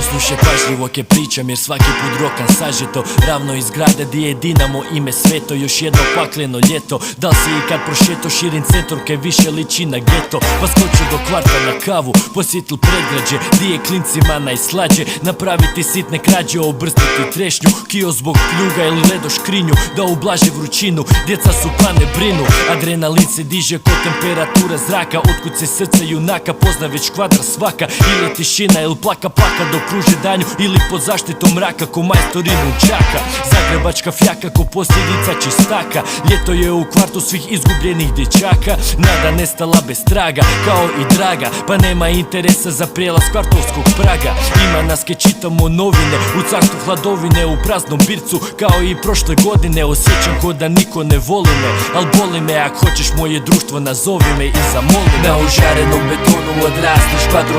Slušaj pažljivo ke pričam jer svaki put rokan sažeto. Ravno iz grada di je Dinamo ime sveto. Još jedno pakleno ljeto. Da li si ikad prošeto širin centar ke više liči na geto? Pa skočio do kvarta na kavu, posjetil predgrađe di je klincima najslađe. Napraviti sitne krađe, obrstiti trešnju, kio zbog pljuga ili ledo škrinju da ublaže vrućinu. Djeca su pa ne brinu, adrenalin se diže ko temperatura zraka. Otkud se srce junaka pozna već kvadra svaka. Ili tišina ili plaka dok kruže danju, ili pod zaštitom mraka ko majstorinu čaka. Zagrebačka fjaka ko posljedica čistaka. Ljeto je u kvartu svih izgubljenih dječaka. Nada nestala bez traga kao i draga, pa nema interesa za prijelaz kvartovskog praga. Ima nas ke čitamo novine u carstvu hladovine, u praznom bircu kao i prošle godine. Osjećam ko da niko ne voli me, al boli me. Ak hoćeš moje društvo nazovi me i zamoli me. Na užarenom betonu odrastiš kvadro